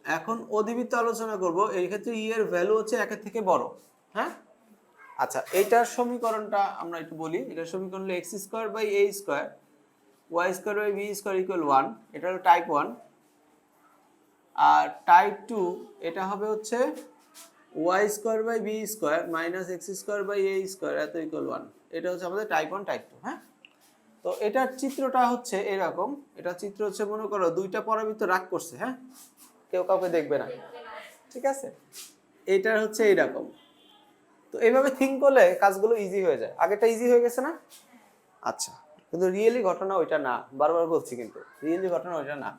এখন অধিবৃত্ত আলোচনা করব। এই ক্ষেত্রে ই এর ভ্যালু হচ্ছে 1 এর থেকে বড়। হ্যাঁ, আচ্ছা এইটার সমীকরণটা আমরা একটু বলি। এটার সমীকরণ হলো x² by a square y² by b square equal 1। এটা হলো টাইপ 1। আর টাইপ 2 এটা হবে হচ্ছে y² by b square minus x² by a square এত ইকুয়াল 1। এটা হচ্ছে আমাদের টাইপ 1 টাইপ 2। হ্যাঁ, তো এটার চিত্রটা হচ্ছে এরকম। এটা চিত্র হচ্ছে মনে করো দুইটা পরাবৃত্ত রাগ করছে। হ্যাঁ, কেউ কাউকে দেখবে না, ঠিক আছে? এটার হচ্ছে এইরকম। তো এইভাবে থিঙ্ক করলে কাজগুলো ইজি হয়ে যায়। আগেটা ইজি হয়ে গেছে না? আচ্ছা, কিন্তু রিয়েলি ঘটনা ওইটা না, বারবার বলছি, কিন্তু রিয়েলি ঘটনা ওইটা না।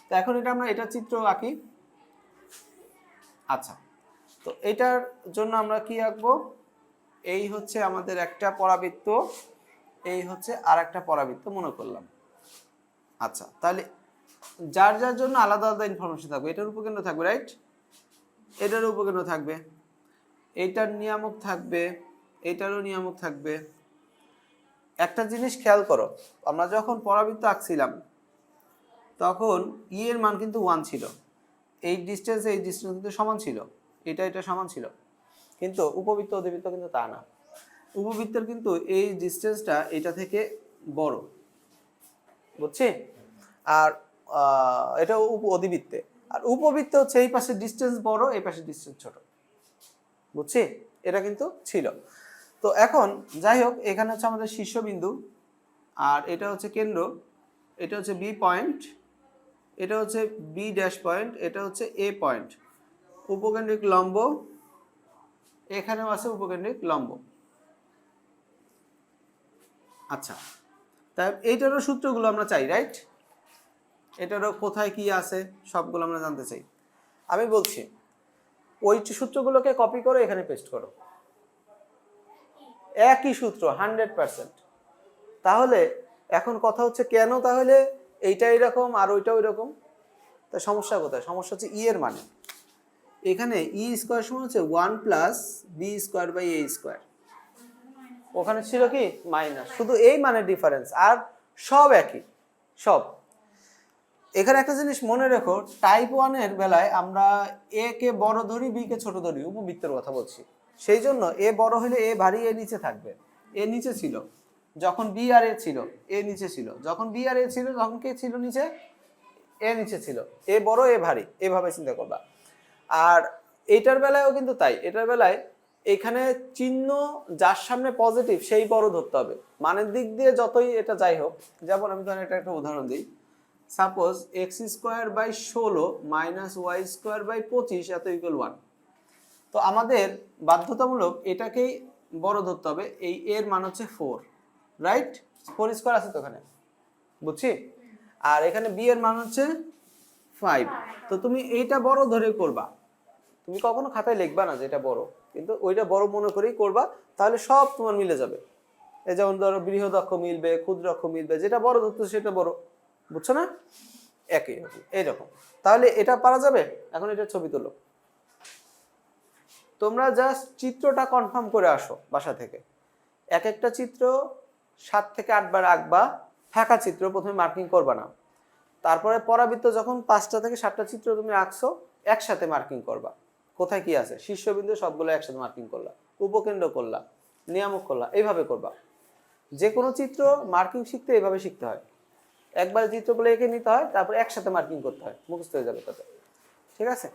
তো এখন এটা আমরা এটা চিত্র আঁকি। আচ্ছা, তো এটার জন্য আমরা কি আঁকবো? এই হচ্ছে আমাদের একটা পরাবৃত্ত, এই হচ্ছে আর একটা পরাবৃত্ত মনে করলাম। আচ্ছা, তাহলে যার যার জন্য আলাদা আলাদা ইনফরমেশন থাকবে। এটার উপকেন্দ্র থাকবে, রাইট? এটার উপকেন্দ্র থাকবে, এইটার নিয়ামক থাকবে, এইটারও নিয়ামক থাকবে। একটা জিনিস খেয়াল করো, আমরা যখন পরাবৃত্ত আঁকছিলাম তখন ই এর মান কিন্তু 1 ছিল। এই ডিসটেন্স কিন্তু সমান ছিল, এটা সমান ছিল। কিন্তু উপবৃত্ত অধিবৃত্ত কিন্তু তা না। উপবৃত্তের কিন্তু এই ডিসটেন্সটা এটা থেকে বড়, বুঝছি? আর এটা অধিবৃত্তে। আর উপবৃত্তে হচ্ছে এই পাশে ডিসটেন্স বড়, এই পাশে ডিসটেন্স ছোট, বুঝছি? এটা কিন্তু ছিল। তো এখন যাই হোক, এখানে হচ্ছে আমাদের শীর্ষবিন্দু, আর এটা হচ্ছে কেন্দ্র, এটা হচ্ছে বি পয়েন্ট, এটা হচ্ছে বি ড্যাশ পয়েন্ট, এটা হচ্ছে এ পয়েন্ট। উপকেন্দ্রিক লম্ব, এখানেও আছে উপকেন্দ্রিক লম্ব। আচ্ছা, তাই এইটারও সূত্রগুলো আমরা চাই, রাইট? এটারও কোথায় কি আছে সবগুলো আমরা জানতে চাই। আমি বলছি ওই সূত্রগুলোকে কপি করে এখানে পেস্ট করো, একই সূত্র 100%। তাহলে এখন কথা হচ্ছে কেন তাহলে এইটা এরকম আর ওইটা ওইরকম? তা সমস্যা কোথায়? সমস্যা হচ্ছে ই এর মানে। এখানে ই স্কয়ার সমান হচ্ছে 1 plus B square by A square. ওখানে ছিল কি মাইনাস, শুধু এই মানের ডিফারেন্স, আর সব একই সব। এখানে একটা জিনিস মনে রেখো, টাইপ 1 এর বেলায় আমরা এ কে বড় ধরি, বি কে ছোট ধরি, উপবৃত্তের কথা বলছি। সেই জন্য এ বড় হলে এ ভারী, এ নিচে থাকবে। এ নিচে ছিল যখন বি আর এ ছিল, এ নিচে ছিল যখন বি আর এ ছিল, তখন কে ছিল নিচে? এ নিচে ছিল। এ বড় এ ভারী, এভাবে চিন্তা করবা। আর এইটার বেলায়ও কিন্তু তাই। এটার বেলায় এখানে চিহ্ন যার সামনে পজিটিভ সেই বড় ধরতে হবে, মানের দিক দিয়ে যতই এটা যাই হোক। যেমন আমি ধরেন এটা একটা উদাহরণ দিই। Suppose x² by 16 minus y² by 25 এত ইকুয়াল 1। তো আমাদের বাধ্যতামূলক এটাকেই বড় ধরতে হবে। এই এর মান হচ্ছে 4, রাইট? 4 স্কয়ার আছে তো এখানে, বুঝছি? আর এখানে বি এর মান হচ্ছে 5। তো তুমি এইটা বড় ধরে করবা, তুমি কখনো খাতায় লিখবা না যে এটা বড়, কিন্তু ওইটা বড় মনে করেই করবা, তাহলে সব তোমার মিলে যাবে। এই যেমন ধরো বৃহৎ অক্ষ মিলবে, ক্ষুদ্র অক্ষ মিলবে, যেটা বড় ধরতে সেটা বড়, বুঝছো না? একই এইরকম। তাহলে এটা পারা যাবে। এখন এটা ছবি তোলো, তোমরা জাস্ট চিত্রটা কনফার্ম করে আসো বাসা থেকে। এক একটা চিত্র 7 থেকে 8 বার আঁকবা, ফাঁকা চিত্র প্রথমে মার্কিং করবা না। তারপরে পরাবৃত্ত যখন 5টা থেকে 7টা চিত্র তুমি আঁকছো, একসাথে মার্কিং করবা কোথায় কি আছে। শীর্ষবিন্দু সবগুলো একসাথে মার্কিং করলা, উপকেন্দ্র করলা, নিয়ামক করলা, এইভাবে করবা। যে কোনো চিত্র মার্কিং শিখতে এইভাবে শিখতে হয়। একবার চিত্রগুলো এঁকে নিতে হয়, তারপর একসাথে মার্কিং করতে হয়, মুখস্থ হয়ে যাবে তাতে, ঠিক আছে?